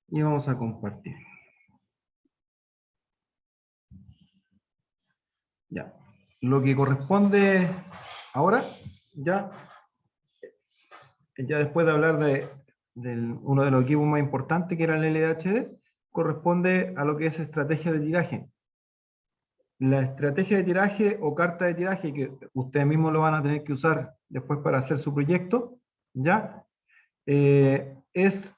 y vamos a compartir. Ya. Lo que corresponde ahora, ya después de hablar de uno de los equipos más importantes, que era el LHD, corresponde a lo que es estrategia de tiraje. La estrategia de tiraje o carta de tiraje, que ustedes mismos lo van a tener que usar después para hacer su proyecto, ¿ya? Es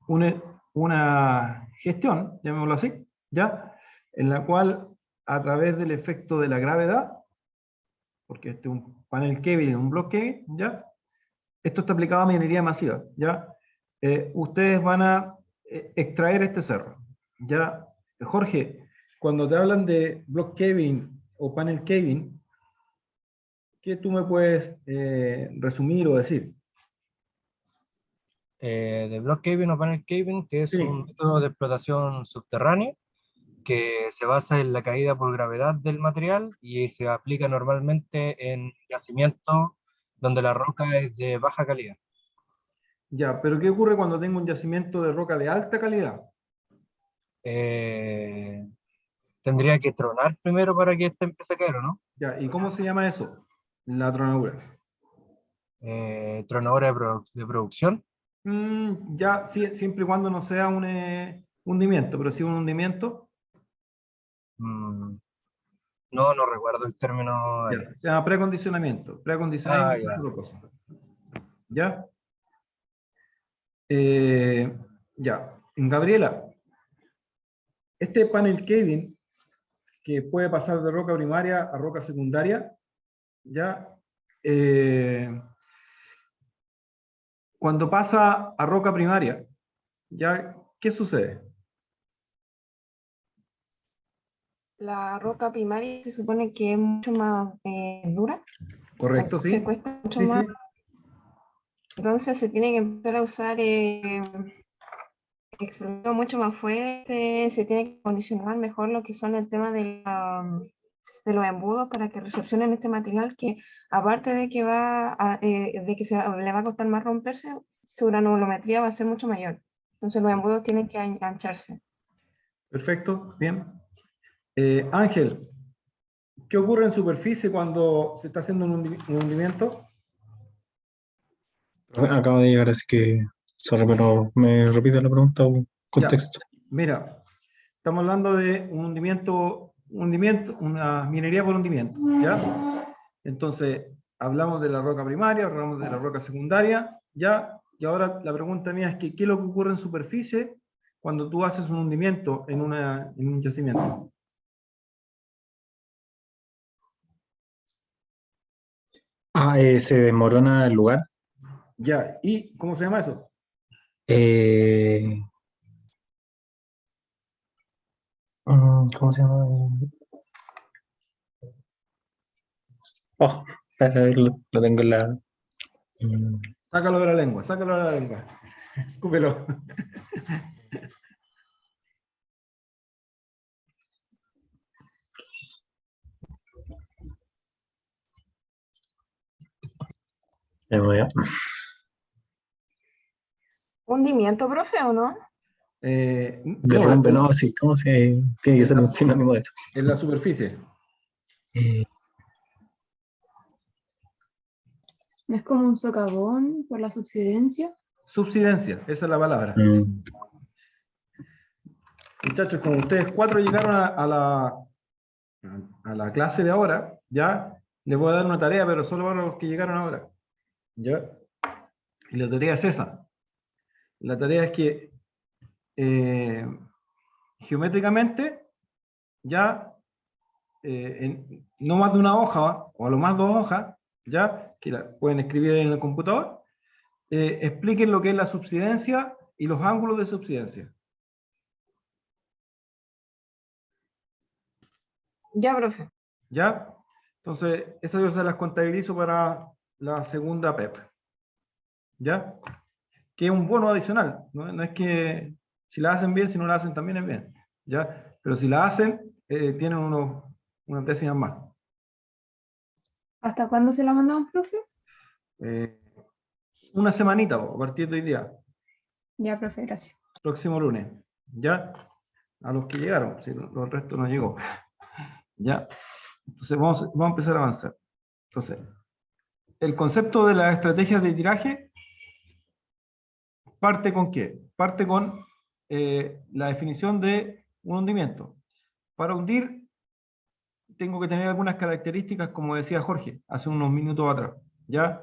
una gestión, llamémoslo así, ¿ya? En la cual, a través del efecto de la gravedad, porque este es un panel Kelvin, un block Kelvin, ¿ya? Esto está aplicado a minería masiva, ¿ya? Ustedes van a extraer este cerro, ¿ya? Jorge, cuando te hablan de block Kelvin o panel Kelvin, ¿qué tú me puedes resumir o decir? De block caving o panel caving, que es Sí. un método de explotación subterránea que se basa en la caída por gravedad del material y se aplica normalmente en yacimientos donde la roca es de baja calidad. Ya, pero ¿qué ocurre cuando tengo un yacimiento de roca de alta calidad? Tendría que tronar primero para que este empiece a caer, ¿o no? Ya, ¿y cómo se llama eso? La tronadura. Tronadora de producción. Ya, sí, siempre y cuando no sea un hundimiento, pero si un hundimiento, Mm, no recuerdo el término ya, ahí. se llama precondicionamiento. Ah, Precondicionamiento es ya. otra cosa. ¿Ya? Ya. Gabriela, este panel Kelvin, que puede pasar de roca primaria a roca secundaria, ¿ya? Cuando pasa a roca primaria, ¿ya? ¿Qué sucede? La roca primaria se supone que es mucho más dura, Correcto, sí. se cuesta mucho Sí, más, sí. entonces se tiene que empezar a usar explosión mucho más fuerte, se tiene que condicionar mejor lo que son el tema de los embudos para que recepcionen este material que aparte de que le va a costar más romperse, su granulometría va a ser mucho mayor. Entonces los embudos tienen que engancharse. Perfecto, bien. Ángel, ¿qué ocurre en superficie cuando se está haciendo un hundimiento? Acabo de llegar, así que, sorry, pero me repite la pregunta o contexto. Ya, mira, estamos hablando de un hundimiento, una minería por hundimiento, ¿ya? Entonces, hablamos de la roca primaria, hablamos de la roca secundaria, ¿ya? Y ahora la pregunta mía es que, ¿qué es lo que ocurre en superficie cuando tú haces un hundimiento en un yacimiento? Se desmorona el lugar. Ya, ¿y cómo se llama eso? ¿Cómo se llama? Oh, lo tengo en la... Sácalo de la lengua, sácalo de la lengua. Escúpelo. ¿Hundimiento, profe, o no? Derrumbe, no, sí, ¿cómo se...? Tiene que ser un sinónimo de esto. En la superficie. Es como un socavón por la subsidencia. Subsidencia, esa es la palabra. Muchachos, como ustedes cuatro llegaron a la clase de ahora, ya les voy a dar una tarea, pero solo para los que llegaron ahora. ¿Ya? Y la tarea es esa. La tarea es que geométricamente, ya no más de una hoja, o a lo más dos hojas, ya que la pueden escribir en el computador, expliquen lo que es la subsidencia y los ángulos de subsidencia. Ya, profe. ¿Ya? Entonces, esas yo se las contabilizo para la segunda PEP. ¿Ya? Que es un bono adicional. No es que si la hacen bien, si no la hacen también es bien. ¿Ya? Pero si la hacen, tienen unas décimas más. ¿Hasta cuándo se la mandamos, profe? Una semanita a partir de hoy día. Ya, profe, gracias. Próximo lunes. ¿Ya? A los que llegaron, si el resto no llegó. ¿Ya? Entonces vamos a empezar a avanzar. Entonces, el concepto de las estrategias de tiraje parte con ¿qué? Parte con la definición de un hundimiento. Para hundir, tengo que tener algunas características, como decía Jorge, hace unos minutos atrás. ¿Ya?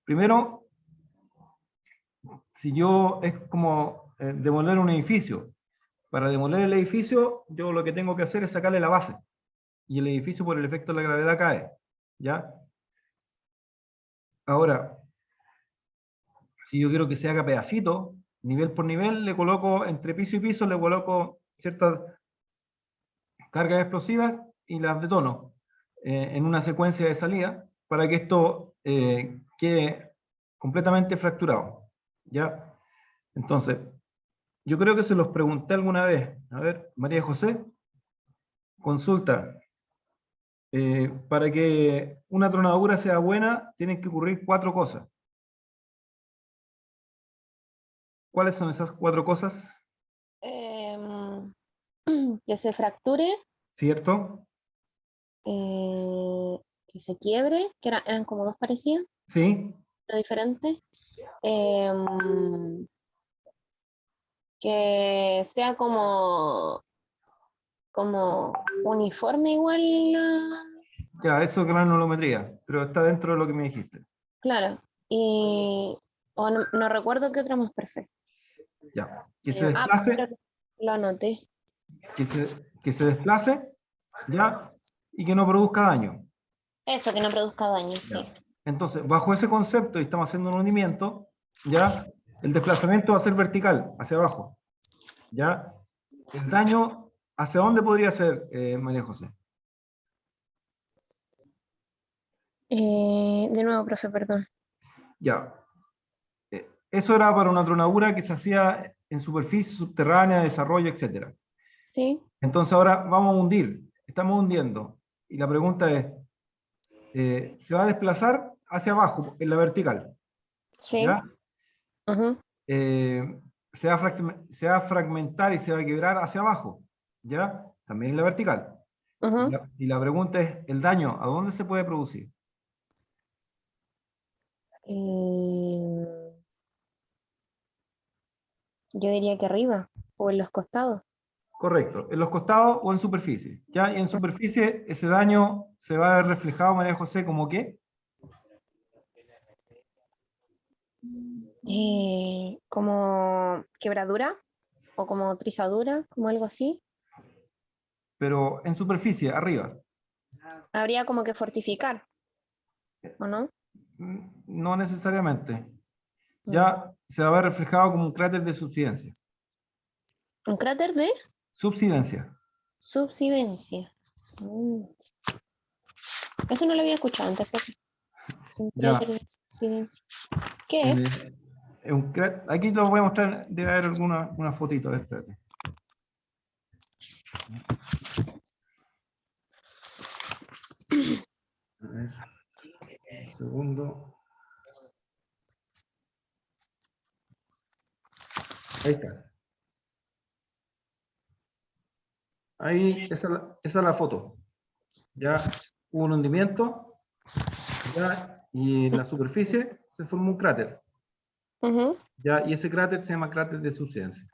Primero, si yo es como demoler un edificio. Para demoler el edificio, yo lo que tengo que hacer es sacarle la base. Y el edificio, por el efecto de la gravedad, cae. ¿Ya? Ahora, si yo quiero que se haga pedacito, nivel por nivel, le coloco entre piso y piso, le coloco ciertas cargas explosivas y las detono en una secuencia de salida para que esto quede completamente fracturado. ¿Ya? Entonces, yo creo que se los pregunté alguna vez. A ver, María José, consulta. Para que una tronadura sea buena, tienen que ocurrir 4 cosas. ¿Cuáles son esas 4 cosas? Que se fracture, ¿Cierto? que se quiebre, que eran como dos parecidas, ¿Sí? pero diferentes. Que sea como uniforme igual, Ya, eso es granulometría, pero está dentro de lo que me dijiste. claro. Y o no recuerdo qué otra más perfecta. Ya. Que se Pero desplace, lo anoté. que se desplace, ya, y que no produzca daño. Eso, que no produzca daño, sí. Ya. Entonces, bajo ese concepto, y estamos haciendo un hundimiento, ya, el desplazamiento va a ser vertical, hacia abajo. Ya. El daño, ¿hacia dónde podría ser, María José? De nuevo, profe, perdón. Ya. Eso era para una tronadura que se hacía en superficie subterránea, desarrollo, etc. ¿Sí? Entonces ahora vamos a hundir. Estamos hundiendo. Y la pregunta es, ¿se va a desplazar hacia abajo, en la vertical? Sí. ¿Ya? Ujú. Se va a fragmentar y se va a quebrar hacia abajo. ¿Ya? También en la vertical. Ujú. Y la pregunta es, ¿el daño a dónde se puede producir? Yo diría que arriba o en los costados. Correcto, en los costados o en superficie. ¿Ya? Y en superficie ese daño se va a ver reflejado, María José, ¿como qué? Como quebradura o como trizadura, como algo así. Pero en superficie, arriba. Habría como que fortificar, ¿o no? No necesariamente. Mm. Ya se va a ver reflejado como un cráter de subsidencia. Un cráter de Subsidencia. subsidencia. Mm. Eso no lo había escuchado antes, profe. Un Ya. cráter de subsidencia. ¿Qué es? Aquí lo voy a mostrar, debe haber una fotito. Espérate. A ver, un segundo. Ahí está. Ahí, esa es la foto. Ya hubo un hundimiento, ya, y en la superficie se formó un cráter. Ujú. Ya, y ese cráter se llama cráter de subsidencia.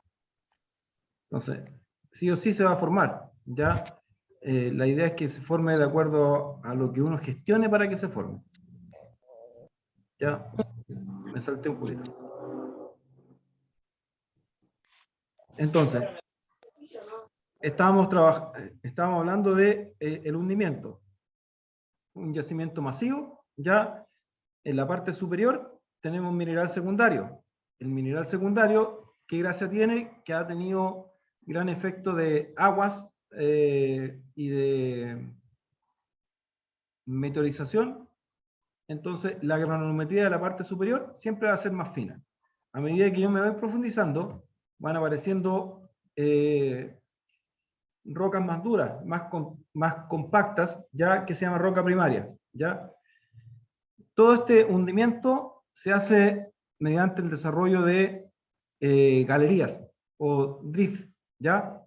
Entonces, sí o sí se va a formar. Ya, la idea es que se forme de acuerdo a lo que uno gestione para que se forme. Ya, me salté un poquito. Entonces, estábamos hablando de el hundimiento. Un yacimiento masivo, ya en la parte superior tenemos un mineral secundario. El mineral secundario, ¿qué gracia tiene? Que ha tenido gran efecto de aguas y de meteorización. Entonces, la granulometría de la parte superior siempre va a ser más fina. A medida que yo me voy profundizando, van apareciendo rocas más duras, más compactas, ya que se llama roca primaria. ¿Ya? Todo este hundimiento se hace mediante el desarrollo de galerías o drift, ¿ya?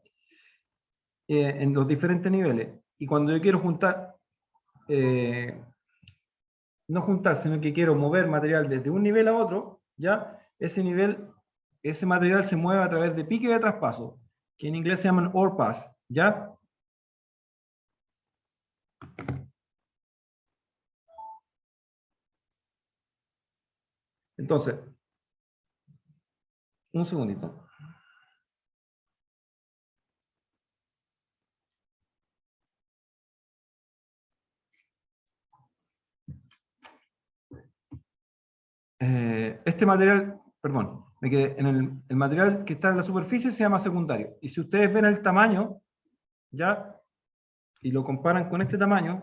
En los diferentes niveles. Y cuando yo quiero juntar, no juntar, sino que quiero mover material desde un nivel a otro, ¿ya? Ese material se mueve a través de pique de traspaso, que en inglés se llaman ore pass, ¿ya? Entonces, un segundito. Este material, perdón, me quedé en el material que está en la superficie se llama secundario. Y si ustedes ven el tamaño, ¿ya? Y lo comparan con este tamaño,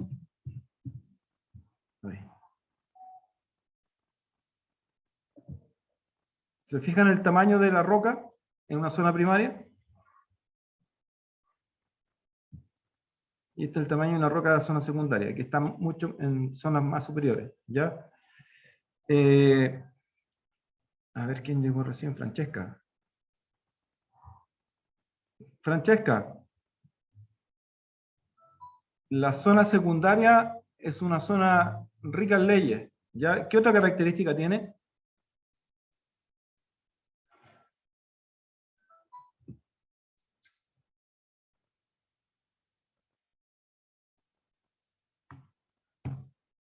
¿se fijan el tamaño de la roca en una zona primaria? Y este es el tamaño de una roca de la zona secundaria, que está mucho en zonas más superiores, ¿ya? A ver quién llegó recién, Francesca. Francesca, la zona secundaria es una zona rica en leyes, ¿ya? ¿Qué otra característica tiene?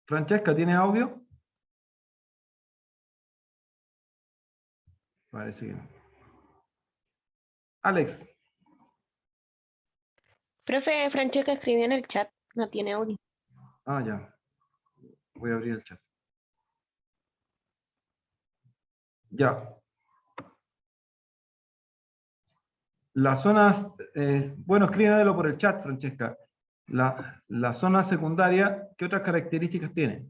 Francesca, ¿tiene audio? Parece que no. Alex, Profe, Francesca escribió en el chat, no tiene audio. ya. Voy a abrir el chat. Ya. Las zonas, bueno, escríbelo por el chat, Francesca. La zona secundaria, ¿qué otras características tiene?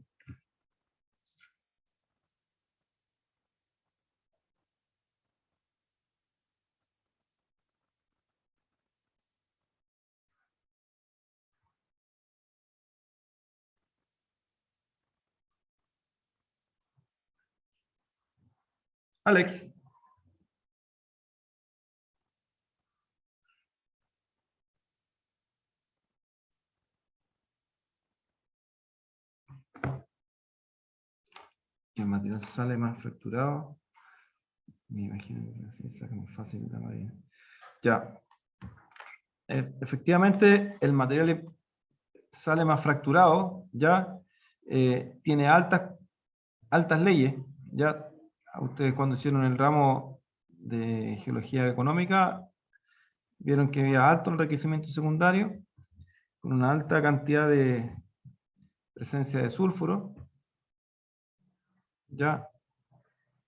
Alex. El material sale más fracturado. Me imagino que así saca más fácil la madera. Ya. Efectivamente, el material sale más fracturado, ya. Tiene altas leyes, ya. Ustedes cuando hicieron el ramo de geología económica, vieron que había alto enriquecimiento secundario, con una alta cantidad de presencia de sulfuro, ya,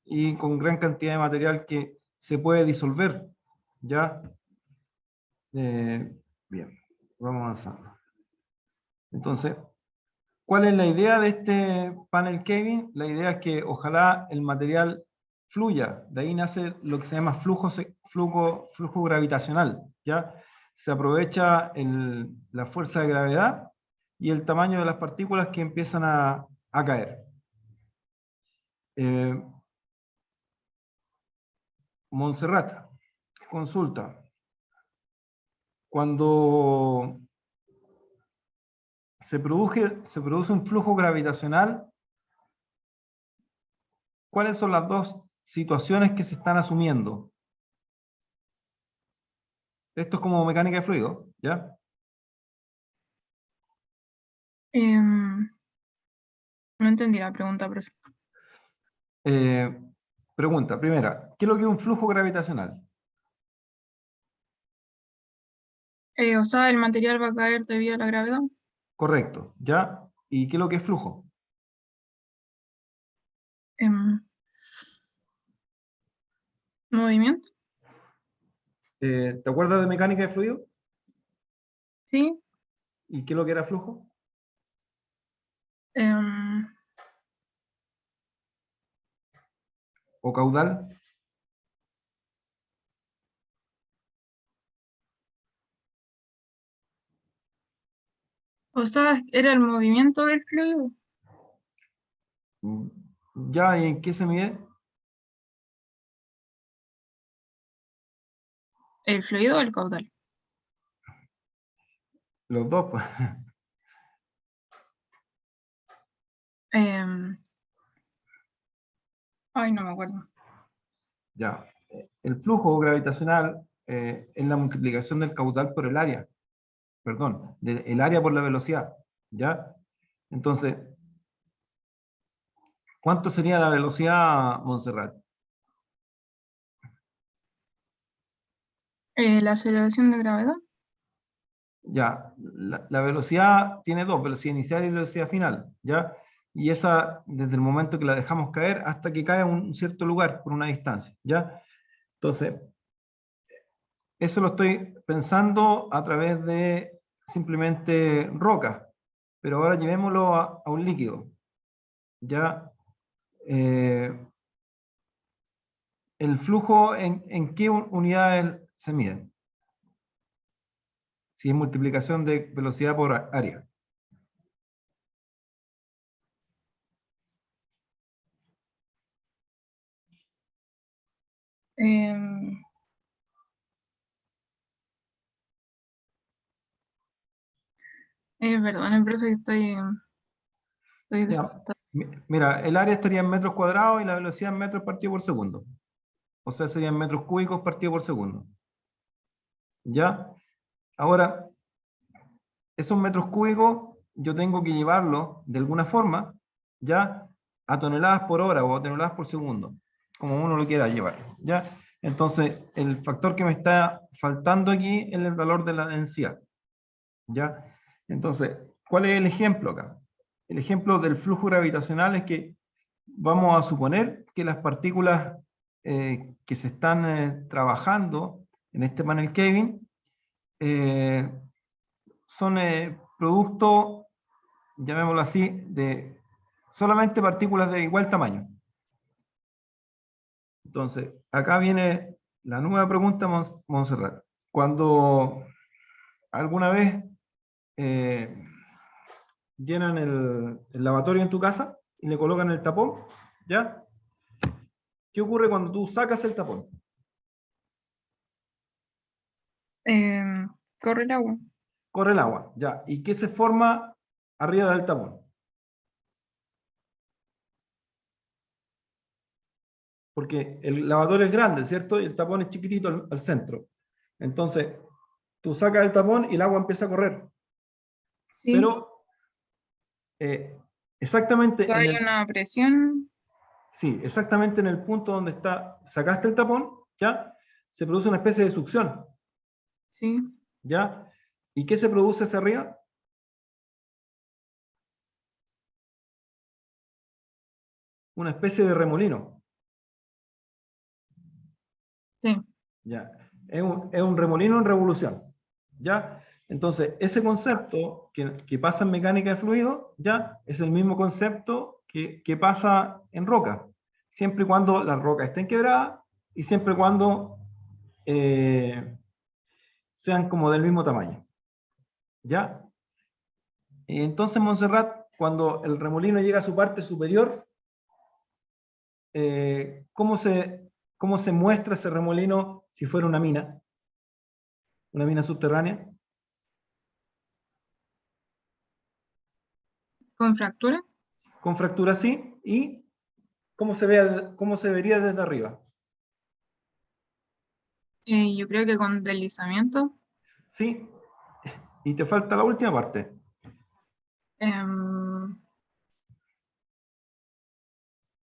y con gran cantidad de material que se puede disolver, ya. Bien, vamos avanzando. Entonces, ¿cuál es la idea de este panel Kevin? La idea es que ojalá el material fluya, de ahí nace lo que se llama flujo gravitacional, ¿ya? Se aprovecha la fuerza de gravedad y el tamaño de las partículas que empiezan a caer. Montserrat, consulta. Cuando se produce un flujo gravitacional, ¿cuáles son las dos situaciones que se están asumiendo? Esto es como mecánica de fluido, ¿ya? No entendí la pregunta, profe. Pregunta, primera, ¿qué es lo que es un flujo gravitacional? O sea, el material va a caer debido a la gravedad. Correcto, ¿ya? ¿Y qué es lo que es flujo? Movimiento, ¿Te acuerdas de mecánica de fluido? sí. ¿Y qué es lo que era flujo? ¿O caudal? O sea, era el movimiento del fluido. ¿Ya? ¿Y en qué se mide? ¿El fluido o el caudal? Los dos, pues. Ay, no me acuerdo. Ya. El flujo gravitacional es la multiplicación del caudal por el área. Perdón, el área por la velocidad. ¿Ya? Entonces, ¿cuánto sería la velocidad, Montserrat? ¿La aceleración de gravedad? Ya, la velocidad tiene dos, velocidad inicial y velocidad final, ¿ya? Y esa, desde el momento que la dejamos caer hasta que cae a un cierto lugar, por una distancia, ¿ya? Entonces, eso lo estoy pensando a través de simplemente roca, pero ahora llevémoslo a un líquido, ¿ya? El flujo, ¿en qué unidades se mide? Si es multiplicación de velocidad por área. Em, perdón, profe, estoy Ya, despistada. mira, el área estaría en metros cuadrados y la velocidad en metros partido por segundo. O sea, serían metros cúbicos partido por segundo. ¿Ya? Ahora, esos metros cúbicos yo tengo que llevarlos de alguna forma, ¿ya? A toneladas por hora o a toneladas por segundo, como uno lo quiera llevar, ¿ya? Entonces, el factor que me está faltando aquí es el valor de la densidad, ¿ya? Entonces, ¿cuál es el ejemplo acá? El ejemplo del flujo gravitacional es que vamos a suponer que las partículas que se están trabajando en este panel Kelvin son producto, llamémoslo así, de solamente partículas de igual tamaño. Entonces, acá viene la nueva pregunta, Montserrat. Cuando alguna vez llenan el lavatorio en tu casa y le colocan el tapón, ¿ya? ¿Qué ocurre cuando tú sacas el tapón? Corre el agua. Corre el agua, ¿ya? ¿Y qué se forma arriba del tapón? Porque el lavatorio es grande, ¿cierto? Y el tapón es chiquitito al centro. Entonces, tú sacas el tapón y el agua empieza a correr. Sí. Pero exactamente Hay una presión. sí, exactamente en el punto donde sacaste el tapón, ¿ya? Se produce una especie de succión, Sí. ¿ya? ¿Y qué se produce hacia arriba? Una especie de remolino. Sí. ¿Ya? Es un remolino en revolución, ¿ya? Entonces, ese concepto que pasa en mecánica de fluido, ¿ya? Es el mismo concepto que pasa en roca, siempre y cuando la roca esté quebrada y siempre y cuando sean como del mismo tamaño, ¿ya? Y entonces, Montserrat, cuando el remolino llega a su parte superior, ¿cómo se muestra ese remolino si fuera una mina subterránea? ¿Con fractura? Con fractura sí, y cómo se vería desde arriba. Yo creo que con deslizamiento. Sí, y te falta la última parte. em,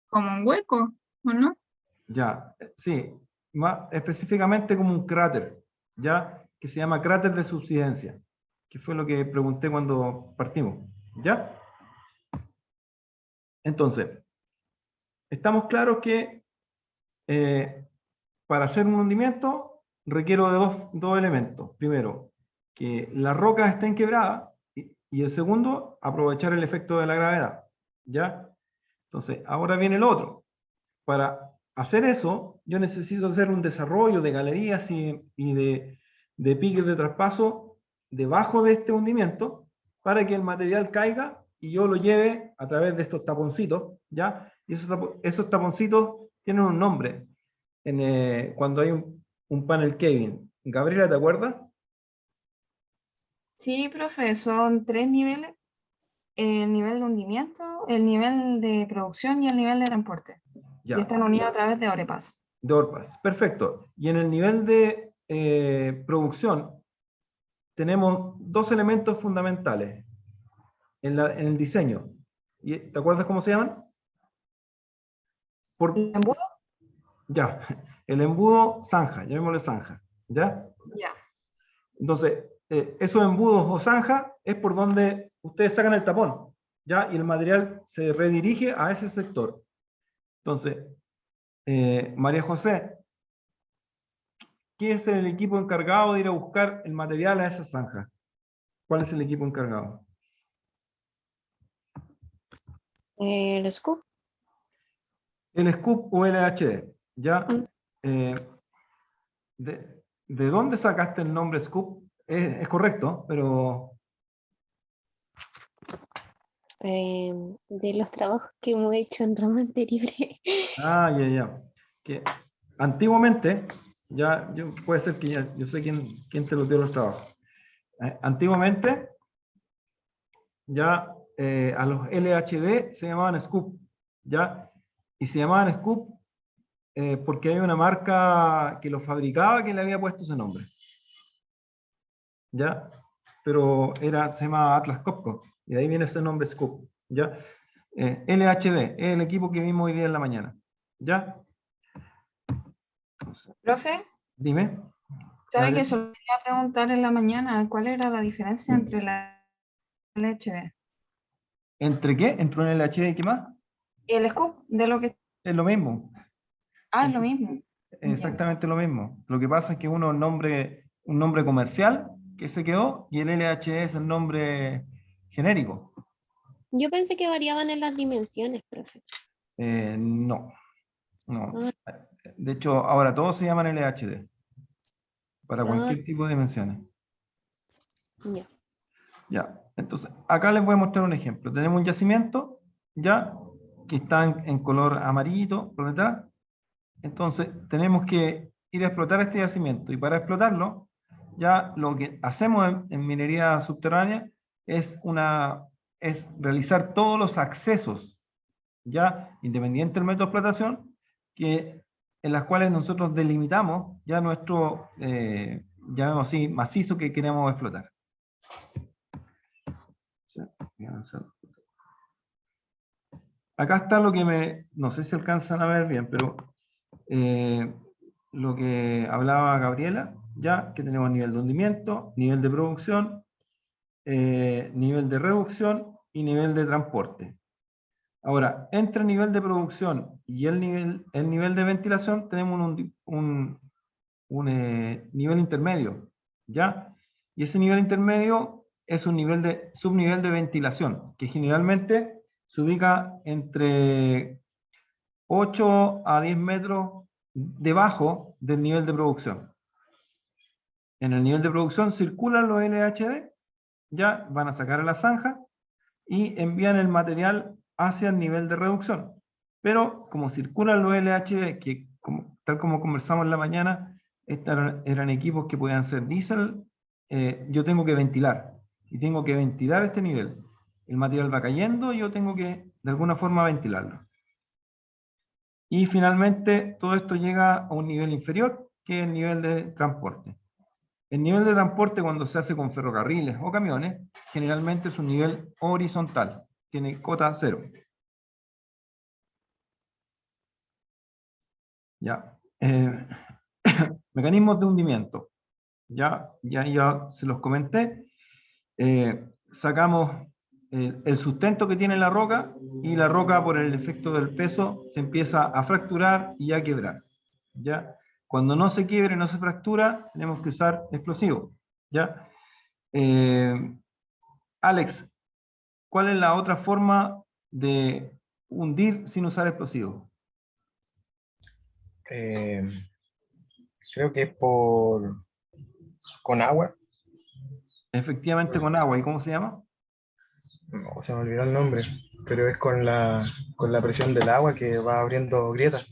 Como un hueco, ¿o no? Ya, sí, más específicamente como un cráter, ya, que se llama cráter de subsidencia, que fue lo que pregunté cuando partimos, ¿ya? Entonces, estamos claros que para hacer un hundimiento requiero de dos elementos. Primero, que la roca esté quebrada y el segundo, aprovechar el efecto de la gravedad. ¿Ya? Entonces, ahora viene el otro. Para hacer eso, yo necesito hacer un desarrollo de galerías y de piques de traspaso debajo de este hundimiento para que el material caiga y yo lo lleve a través de estos taponcitos, ¿ya? Y esos taponcitos tienen un nombre cuando hay un panel Kelvin. Gabriela, ¿te acuerdas? Sí, profe, son 3 niveles. El nivel de hundimiento, el nivel de producción y el nivel de transporte. Ya. Y están unidos a través de Orepas. De Orpas, perfecto. Y en el nivel de producción tenemos dos elementos fundamentales en el diseño. ¿Te acuerdas cómo se llaman? ¿El embudo? Ya, el embudo zanja, llamémosle zanja, ¿ya? Ya. Entonces, esos embudos o zanja es por donde ustedes sacan el tapón, ¿ya? Y el material se redirige a ese sector. Entonces, María José, ¿qué es el equipo encargado de ir a buscar el material a esa zanja? ¿Cuál es el equipo encargado? El scoop. El SCOOP o el LHD, ¿ya? Eh, ¿De dónde sacaste el nombre SCOOP? Es correcto, pero... De los trabajos que hemos hecho en ramos anteriores. Ah, ya. Que antiguamente, puede ser que yo sé quién te lo dio los trabajos. Antiguamente, ya a los LHD se llamaban SCOOP, ¿ya? Y se llamaban SCOOP porque hay una marca que lo fabricaba que le había puesto ese nombre. ¿Ya? Pero se llamaba Atlas Copco, y de ahí viene ese nombre SCOOP, ¿ya? LHD, es el equipo que vimos hoy día en la mañana, ¿ya? Entonces, Profe, dime. ¿sabe Dale. que solo quería preguntar en la mañana cuál era la diferencia entre la LHD ¿Entre qué? ¿Entre un LHD y qué más? y el scoop de lo que... Es lo mismo, Ah, es lo mismo. exactamente lo mismo. Lo que pasa es que uno es un nombre comercial que se quedó, y el LHD es el nombre genérico. Yo pensé que variaban en las dimensiones, profe. No. De hecho, ahora todos se llaman LHD, para cualquier tipo de dimensiones. Ya. Ya, entonces, acá les voy a mostrar un ejemplo. Tenemos un yacimiento, ya, que está en color amarillito por detrás. Entonces, tenemos que ir a explotar este yacimiento. Y para explotarlo, ya lo que hacemos en minería subterránea es realizar todos los accesos, ya, independiente del método de explotación, en las cuales nosotros delimitamos ya nuestro, llamémoslo así, macizo que queremos explotar. Acá está lo que no sé si alcanzan a ver bien, pero lo que hablaba Gabriela, ya que tenemos nivel de hundimiento, nivel de producción, nivel de reducción y nivel de transporte. Ahora, entre el nivel de producción y el nivel de ventilación tenemos un nivel intermedio, ¿ya? Y ese nivel intermedio es un subnivel de ventilación, que generalmente se ubica entre 8 a 10 metros debajo del nivel de producción. En el nivel de producción circulan los LHD, ya van a sacar a la zanja y envían el material hacia el nivel de reducción. Pero como circulan los LHD, que tal como conversamos en la mañana, eran equipos que podían ser diésel, yo tengo que ventilar. Y tengo que ventilar este nivel. El material va cayendo y yo tengo que, de alguna forma, ventilarlo. Y finalmente, todo esto llega a un nivel inferior, que es el nivel de transporte. El nivel de transporte, cuando se hace con ferrocarriles o camiones, generalmente es un nivel horizontal, tiene cota 0. Ya. Mecanismos de hundimiento. Ya se los comenté. Sacamos el sustento que tiene la roca, y la roca, por el efecto del peso, se empieza a fracturar y a quebrar. ¿Ya? Cuando no se quiebre, no se fractura, tenemos que usar explosivos. ¿Ya? Alex, ¿cuál es la otra forma de hundir sin usar explosivos? Creo que es con agua. Efectivamente, con agua. ¿Y cómo se llama? No, se me olvidó el nombre, pero es con la presión del agua que va abriendo grietas.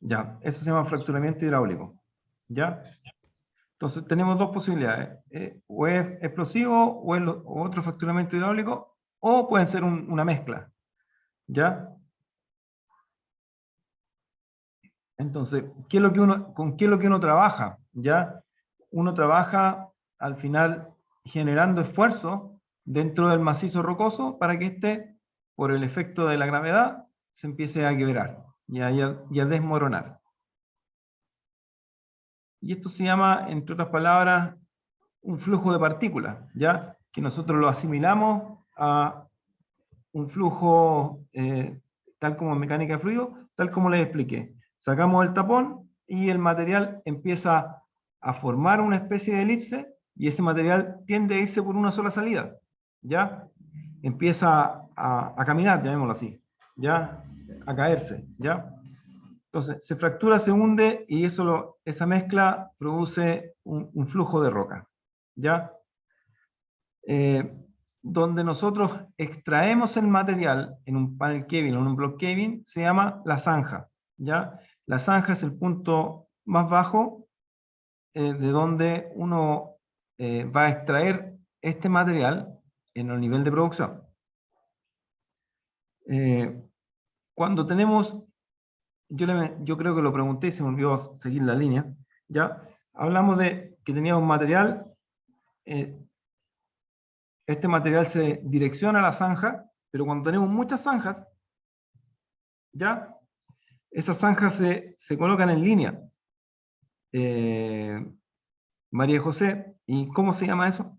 Ya, eso se llama fracturamiento hidráulico. ¿Ya? Entonces tenemos dos posibilidades, o es explosivo o es o otro fracturamiento hidráulico, o pueden ser una mezcla, ¿ya? Entonces, ¿qué es lo que ¿con qué es lo que uno trabaja? ¿Ya? Uno trabaja al final generando esfuerzo dentro del macizo rocoso para que éste, por el efecto de la gravedad, se empiece a quebrar y a desmoronar. Y esto se llama, entre otras palabras, un flujo de partículas, ¿ya? Que nosotros lo asimilamos a un flujo tal como en mecánica de fluido, tal como les expliqué. Sacamos el tapón y el material empieza a formar una especie de elipse y ese material tiende a irse por una sola salida, ¿ya? Empieza a caminar, llamémoslo así, ¿ya? A caerse, ¿ya? Entonces, se fractura, se hunde y esa mezcla produce un flujo de roca, ¿ya? Donde nosotros extraemos el material en un panel Kevin o en un block Kevin, se llama la zanja, ¿ya? La zanja es el punto más bajo de donde uno va a extraer este material en el nivel de producción. Cuando tenemos, yo creo que lo pregunté y se me olvidó seguir la línea, ¿ya? Hablamos de que teníamos material, este material se direcciona a la zanja, pero cuando tenemos muchas zanjas, ¿ya? Esas zanjas se colocan en línea. María José, ¿y cómo se llama eso?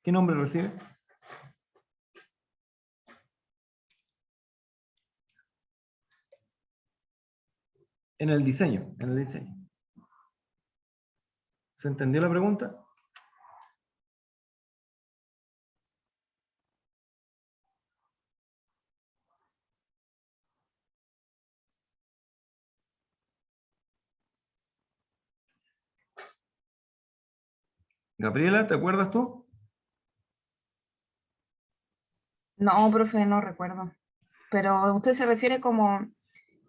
¿Qué nombre recibe? En el diseño, en el diseño. ¿Se entendió la pregunta? Gabriela, ¿te acuerdas tú? No, profe, no recuerdo. Pero usted se refiere como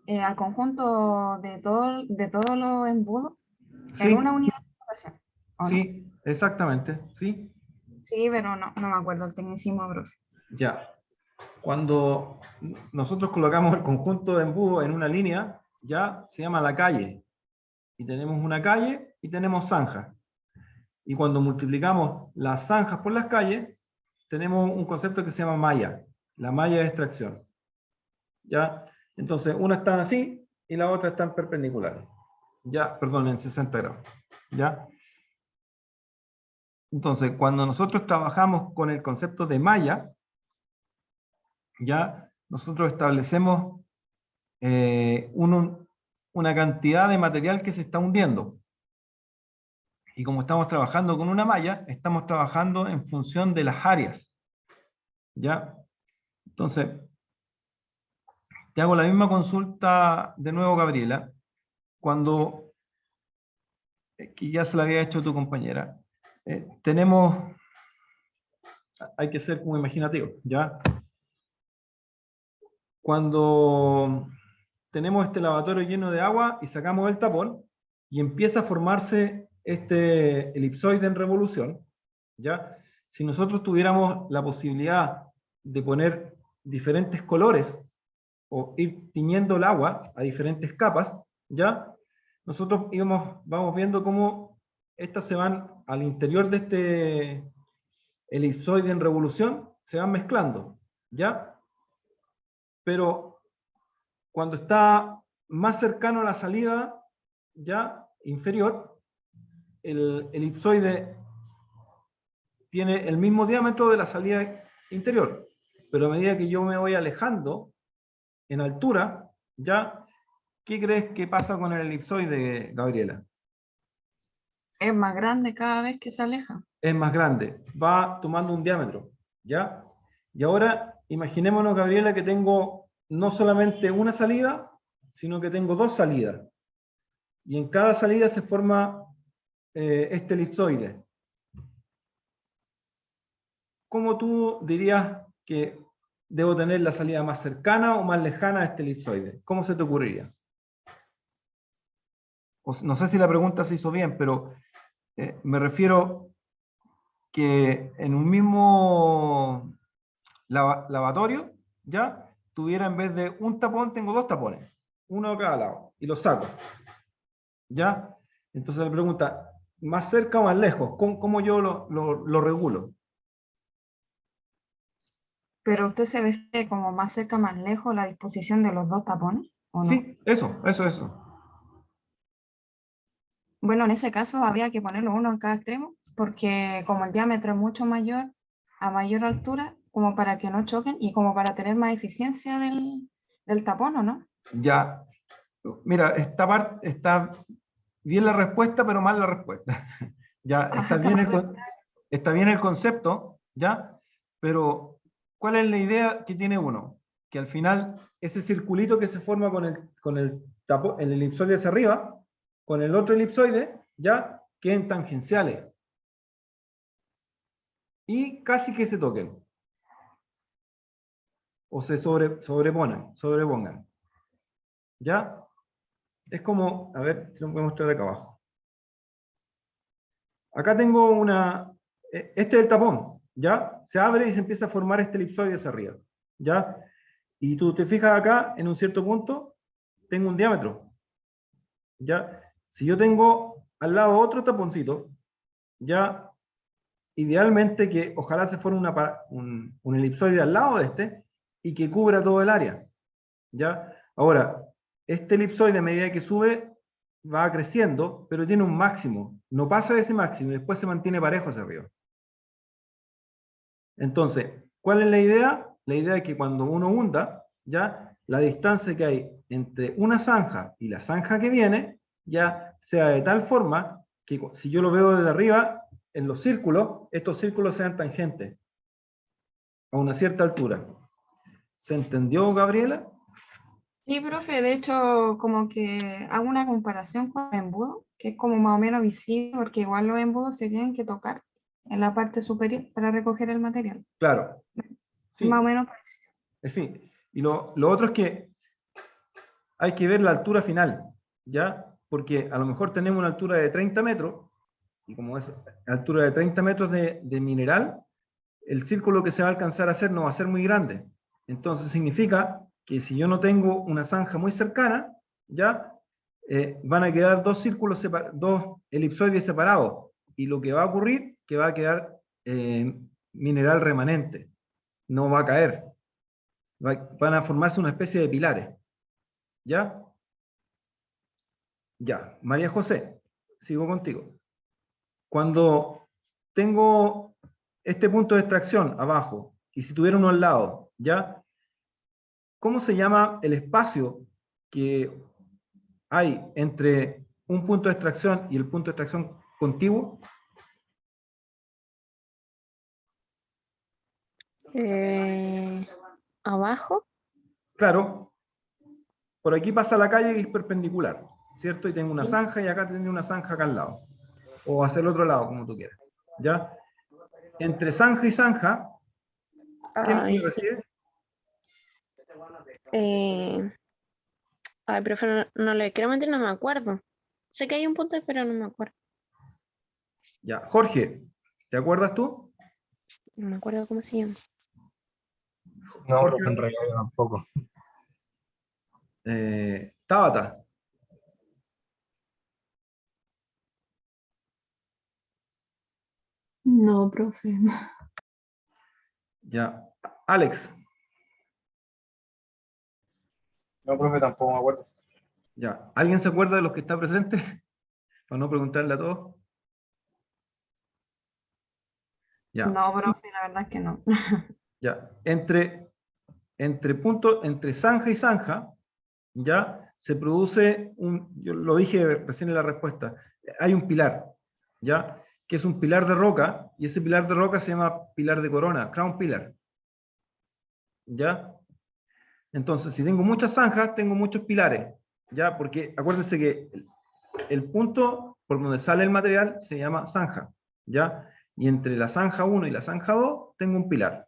al conjunto de todos los embudos en una Sí, unidad de explotación, ¿o no? sí, exactamente, sí. Sí, pero no me acuerdo el tecnicismo, profe. Ya. Cuando nosotros colocamos el conjunto de embudos en una línea, ya se llama la calle. Y tenemos una calle y tenemos zanjas. Y cuando multiplicamos las zanjas por las calles, tenemos un concepto que se llama malla, la malla de extracción. ¿Ya? Entonces, una está así y la otra está en perpendicular. Ya, perdón, en 60 grados. ¿Ya? Entonces, cuando nosotros trabajamos con el concepto de malla, ya nosotros establecemos una cantidad de material que se está hundiendo. Y como estamos trabajando con una malla, estamos trabajando en función de las áreas. ¿Ya? Entonces, te hago la misma consulta de nuevo, Gabriela, cuando, que ya se la había hecho tu compañera. Hay que ser como imaginativo, ¿ya? Cuando tenemos este lavatorio lleno de agua y sacamos el tapón, y empieza a formarse este elipsoide en revolución, ¿ya? Si nosotros tuviéramos la posibilidad de poner diferentes colores o ir tiñendo el agua a diferentes capas, ¿ya? Nosotros vamos viendo cómo estas se van al interior de este elipsoide en revolución, se van mezclando, ¿ya? Pero cuando está más cercano a la salida, ya inferior, el elipsoide tiene el mismo diámetro de la salida interior, pero a medida que yo me voy alejando en altura, ya, ¿qué crees que pasa con el elipsoide, Gabriela? Es más grande cada vez que se aleja. Es más grande, va tomando un diámetro, ¿ya? Y ahora, imaginémonos, Gabriela, que tengo no solamente una salida, sino que tengo dos salidas. Y en cada salida se forma este elipsoide. ¿Cómo tú dirías que debo tener la salida más cercana o más lejana a este elipsoide? ¿Cómo se te ocurriría? No sé si la pregunta se hizo bien, pero Me refiero que en un mismo lavatorio, ya, tuviera en vez de un tapón, tengo dos tapones, uno a cada lado, y los saco. ¿Ya? Entonces me pregunta, ¿más cerca o más lejos? ¿Cómo yo lo regulo? Pero usted se ve como más cerca, más lejos la disposición de los dos tapones, ¿o no? Sí, eso. Bueno, en ese caso habría que ponerlo uno en cada extremo, porque como el diámetro es mucho mayor, a mayor altura, como para que no choquen y como para tener más eficiencia del tapón, ¿o no? Ya, mira, está bien la respuesta, pero mal la respuesta. Ya, está bien el concepto, ¿ya? Pero, ¿cuál es la idea que tiene uno? Que al final, ese circulito que se forma con el elipsoide hacia arriba, con el otro elipsoide, ya queden tangenciales. Y casi que se toquen. O se sobrepongan. ¿Ya? Es como, a ver si lo puedo mostrar acá abajo. Acá tengo este es el tapón, ¿ya? Se abre y se empieza a formar este elipsoide hacia arriba, ¿ya? Y tú te fijas acá, en un cierto punto, tengo un diámetro, ¿ya? Si yo tengo al lado otro taponcito, ya, idealmente que ojalá se forme un elipsoide al lado de este, y que cubra todo el área, ¿ya? Ahora, este elipsoide a medida que sube, va creciendo, pero tiene un máximo, no pasa de ese máximo y después se mantiene parejo hacia arriba. Entonces, ¿cuál es la idea? La idea es que cuando uno hunda, ya la distancia que hay entre una zanja y la zanja que viene, ya sea de tal forma que si yo lo veo desde arriba, en los círculos, estos círculos sean tangentes a una cierta altura. ¿Se entendió, Gabriela? Sí, profe, de hecho, como que hago una comparación con el embudo, que es como más o menos visible, porque igual los embudos se tienen que tocar en la parte superior para recoger el material. Claro. Sí, Más o menos parecido. sí. Y lo otro es que hay que ver la altura final, ¿ya? Porque a lo mejor tenemos una altura de 30 metros, y como es altura de 30 metros de mineral, el círculo que se va a alcanzar a hacer no va a ser muy grande. Entonces significa que si yo no tengo una zanja muy cercana, ¿ya? Van a quedar dos elipsoides separados, y lo que va a ocurrir, que va a quedar mineral remanente, no va a caer. Van a formarse una especie de pilares. ¿Ya? Ya. María José, sigo contigo. Cuando tengo este punto de extracción abajo, y si tuviera uno al lado, ¿ya? ¿Cómo se llama el espacio que hay entre un punto de extracción y el punto de extracción contiguo? Abajo. Claro, por aquí pasa la calle y es perpendicular, ¿cierto? Y tengo una zanja y acá tengo una zanja acá al lado. O hacia el otro lado, como tú quieras. ¿Ya? Entre zanja y zanja, ¿qué Ay, número sí. recibe? Ay, profe, no le quiero mentir, no me acuerdo. Sé que hay un punto, pero no me acuerdo. Ya. Jorge, ¿te acuerdas tú? No me acuerdo cómo se llama. No, Jorge, profe, en realidad yo tampoco. Tabata. No, profe. Ya. Alex. No, profe, tampoco me acuerdo. Ya. ¿Alguien se acuerda de los que está presente? Para no preguntarle a todos. Ya. No, profe, la verdad es que no. Ya. Entre zanja y zanja, ya, se produce yo lo dije recién en la respuesta, hay un pilar, ya, que es un pilar de roca, y ese pilar de roca se llama pilar de corona, crown pillar. ¿Ya? Entonces, si tengo muchas zanjas, tengo muchos pilares, ¿ya? Porque acuérdense que el punto por donde sale el material se llama zanja, ¿ya? Y entre la zanja 1 y la zanja 2 tengo un pilar,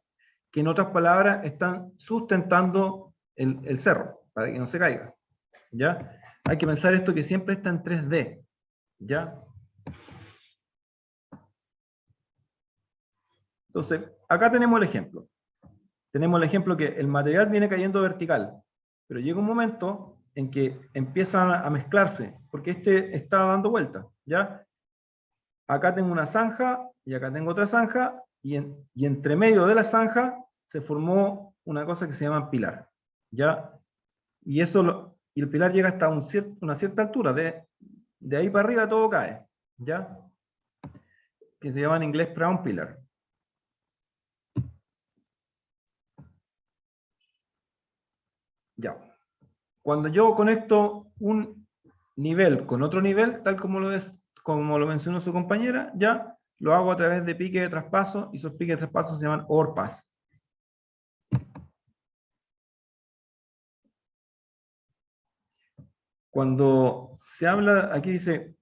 que en otras palabras están sustentando el cerro, para que no se caiga, ¿ya? Hay que pensar esto que siempre está en 3D, ¿ya? Entonces, acá tenemos el ejemplo. Tenemos el ejemplo que el material viene cayendo vertical, pero llega un momento en que empiezan a mezclarse, porque este está dando vuelta, ¿ya? Acá tengo una zanja, y acá tengo otra zanja, y entre medio de la zanja se formó una cosa que se llama pilar, ¿ya? Y el pilar llega hasta una cierta altura, de ahí para arriba todo cae, ¿ya? Que se llama en inglés crown pillar. Ya. Cuando yo conecto un nivel con otro nivel, tal como lo mencionó su compañera, ya lo hago a través de piques de traspaso, y esos piques de traspaso se llaman ORPAS. Cuando se habla, aquí dice,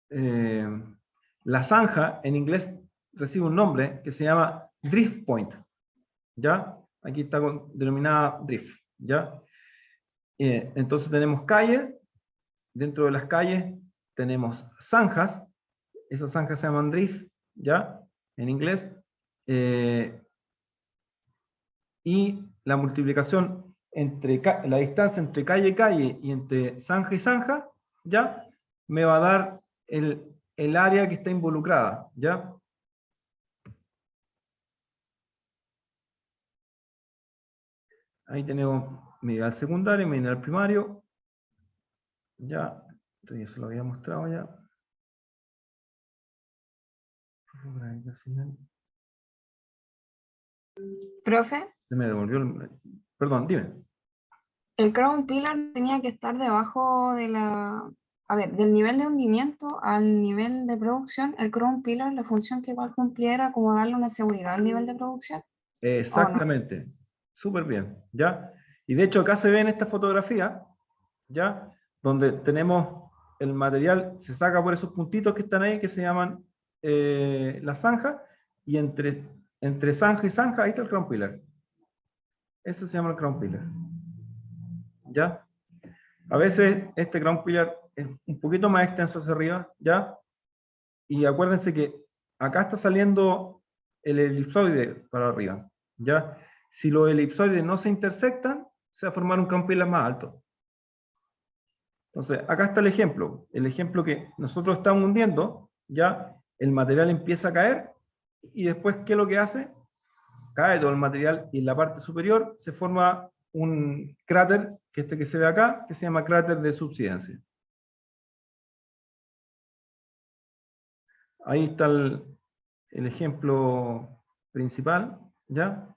la zanja en inglés recibe un nombre que se llama drift point, ¿ya? Aquí está denominada drift, ¿ya? Entonces tenemos calles, dentro de las calles tenemos zanjas, esas zanjas se llaman drift, ¿ya? En inglés, y la multiplicación entre la distancia entre calle y calle y entre zanja y zanja, ¿ya? Me va a dar el área que está involucrada, ¿ya? Ahí tenemos mineral secundario, mineral primario, ya, entonces eso lo había mostrado ya. Profe, Se me devolvió perdón, dime. el crown pillar tenía que estar debajo de del nivel de hundimiento al nivel de producción. El crown pillar, la función que igual cumplía era como darle una seguridad al nivel de producción. Exactamente, súper bien, ¿ya? Y de hecho acá se ve en esta fotografía, ¿ya? Donde tenemos el material, se saca por esos puntitos que están ahí, que se llaman las zanjas, y entre zanja y zanja, ahí está el crown pillar. Ese se llama el crown pillar, ¿ya? A veces este crown pillar es un poquito más extenso hacia arriba, ¿ya? Y acuérdense que acá está saliendo el elipsoide para arriba, ¿ya? Si los elipsoides no se intersectan, se va a formar un crown pillar más alto. Entonces, acá está el ejemplo que nosotros estamos hundiendo, ya el material empieza a caer, y después, ¿qué es lo que hace? Cae todo el material, y en la parte superior se forma un cráter, que se ve acá, que se llama cráter de subsidencia. Ahí está el ejemplo principal, ¿ya?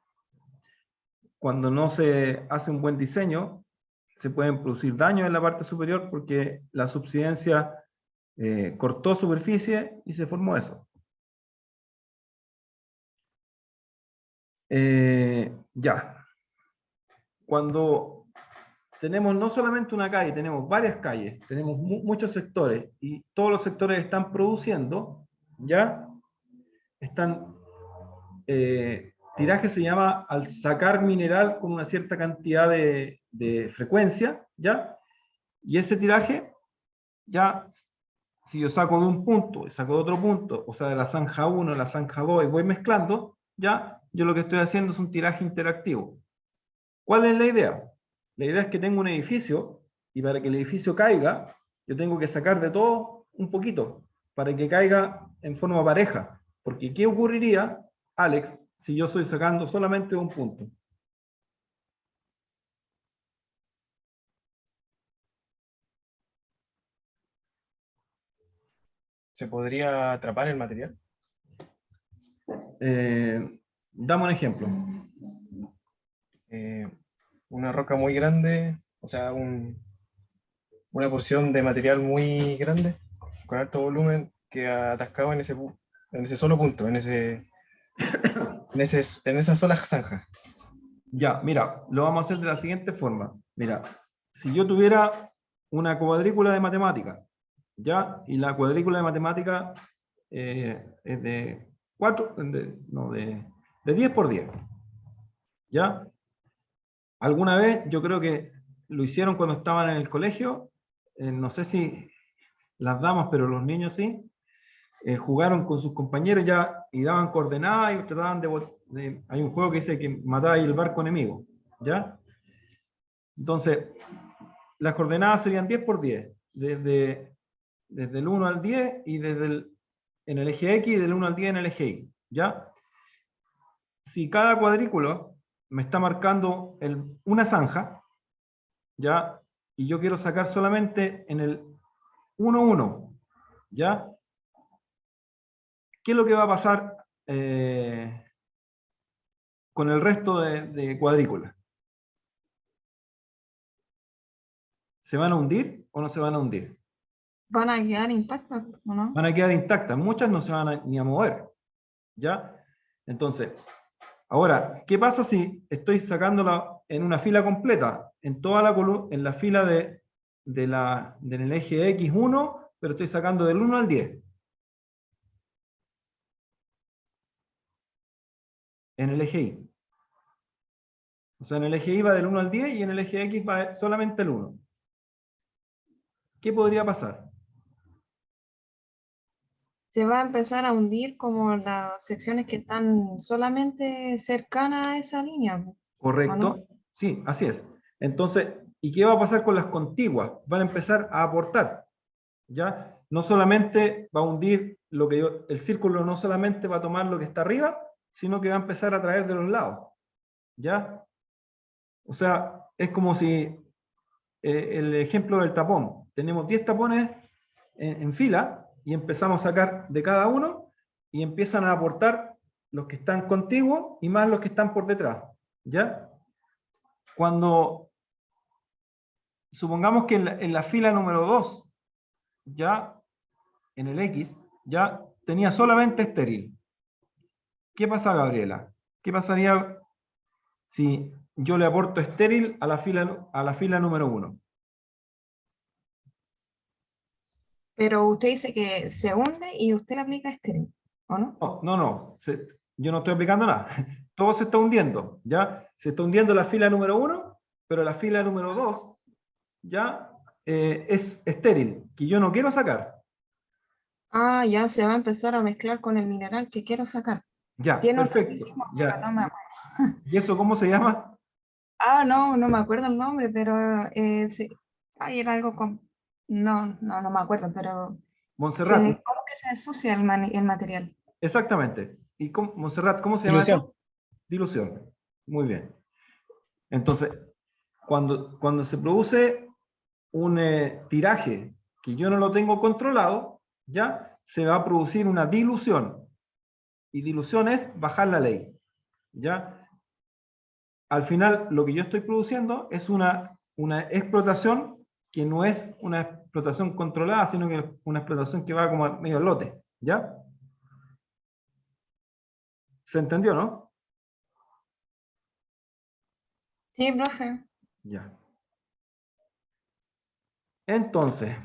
Cuando no se hace un buen diseño, se pueden producir daños en la parte superior porque la subsidencia cortó superficie y se formó eso. Ya. Cuando tenemos no solamente una calle, tenemos varias calles, tenemos muchos sectores, y todos los sectores están produciendo, ¿ya? Tiraje se llama al sacar mineral con una cierta cantidad de frecuencia, ¿ya? Y ese tiraje, ya, si yo saco de un punto y saco de otro punto, o sea, de la zanja 1 a la zanja 2 y voy mezclando, ya, yo lo que estoy haciendo es un tiraje interactivo. ¿Cuál es la idea? La idea es que tengo un edificio, y para que el edificio caiga, yo tengo que sacar de todo un poquito, para que caiga en forma pareja. Porque ¿qué ocurriría, Alex, si yo estoy sacando solamente un punto? ¿Se podría atrapar el material? Dame un ejemplo. Una roca muy grande, o sea, una porción de material muy grande, con alto volumen, que ha atascado en ese solo punto, en esa sola zanja. Ya, mira, lo vamos a hacer de la siguiente forma. Mira, si yo tuviera una cuadrícula de matemática, ¿ya? Y la cuadrícula de matemática es de 10 por 10, ¿ya? Alguna vez, yo creo que lo hicieron cuando estaban en el colegio, no sé si las damas, pero los niños sí, jugaron con sus compañeros ya y daban coordenadas y trataban hay un juego que dice que mataba ahí el barco enemigo, ¿ya? Entonces, las coordenadas serían 10 por 10, desde el 1 al 10 y en el eje X y del 1 al 10 en el eje Y, ¿ya? Si cada cuadrículo me está marcando una zanja, ¿ya? Y yo quiero sacar solamente en el 1, 1, ¿ya? ¿Qué es lo que va a pasar con el resto de cuadrículas? ¿Se van a hundir o no se van a hundir? Van a quedar intactas, ¿o no? Van a quedar intactas, muchas no se van ni a mover, ¿ya? Entonces, ahora, ¿qué pasa si estoy sacándola en una fila completa? En toda la columna, en la fila del eje X1, pero estoy sacando del 1 al 10. En el eje Y. O sea, en el eje Y va del 1 al 10 y en el eje X va solamente el 1. ¿Qué podría pasar? Se va a empezar a hundir como las secciones que están solamente cercanas a esa línea. ¿Correcto? Sí, así es. Entonces, ¿y qué va a pasar con las contiguas? Van a empezar a aportar, ¿ya? No solamente va a hundir el círculo no solamente va a tomar lo que está arriba, sino que va a empezar a traer de los lados, ¿ya? O sea, es como si el ejemplo del tapón. Tenemos 10 tapones en fila y empezamos a sacar de cada uno y empiezan a aportar los que están contiguos y más los que están por detrás, ¿ya? Cuando supongamos que en la fila número 2, ya en el X, ya tenía solamente estéril. ¿Qué pasa, Gabriela? ¿Qué pasaría si yo le aporto estéril a la fila número 1? Pero usted dice que se hunde y usted le aplica estéril, ¿o no? No. Yo no estoy aplicando nada. Todo se está hundiendo, ¿ya? Se está hundiendo la fila número 1, pero la fila número 2 ya es estéril, que yo no quiero sacar. Ah, ya se va a empezar a mezclar con el mineral que quiero sacar. Ya, Tiene un perfecto. tecnicismo, Ya. pero no me acuerdo. ¿Y eso cómo se llama? Ah, no me acuerdo el nombre, pero sí. Ay, era algo con... No me acuerdo, pero Montserrat. ¿cómo que se ensucia el material? Exactamente. ¿Y Montserrat, cómo se llama Dilución. eso? Dilución. Muy bien. Entonces, cuando se produce un tiraje que yo no lo tengo controlado, ya se va a producir una dilución. Y dilución es bajar la ley. ¿Ya? Al final, lo que yo estoy produciendo es una explotación que no es una explotación controlada, sino que es una explotación que va como a medio lote. ¿Ya? ¿Se entendió, no? Sí, profe. Ya. Entonces,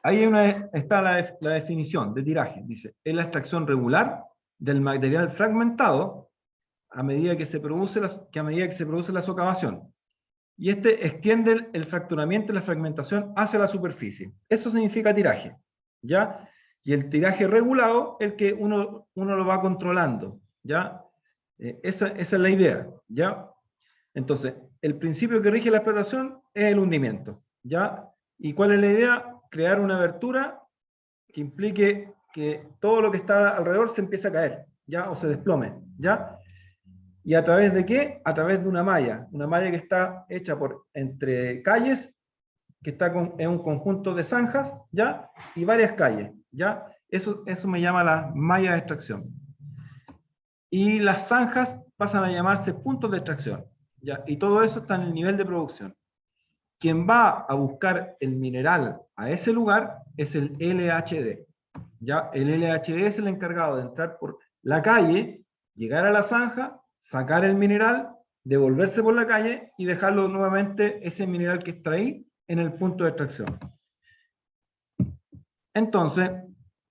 ahí está la definición de tiraje. Dice, es la extracción regular del material fragmentado a medida que se produce la socavación. Y este extiende el fracturamiento y la fragmentación hacia la superficie. Eso significa tiraje, ¿ya? Y el tiraje regulado, el que uno lo va controlando, ¿ya? Esa es la idea, ¿ya? Entonces, el principio que rige la explotación es el hundimiento, ¿ya? ¿Y cuál es la idea? Crear una abertura que implique que todo lo que está alrededor se empiece a caer, ¿ya? O se desplome, ¿ya? ¿Y a través de qué? A través de una malla que está hecha entre calles, que está en un conjunto de zanjas, ¿ya? Y varias calles, ¿ya? Eso me llama la malla de extracción. Y las zanjas pasan a llamarse puntos de extracción, ¿ya? Y todo eso está en el nivel de producción. Quien va a buscar el mineral a ese lugar es el LHD, ¿ya? El LHD es el encargado de entrar por la calle, llegar a la zanja, sacar el mineral, devolverse por la calle y dejarlo nuevamente ese mineral que está ahí en el punto de extracción. Entonces,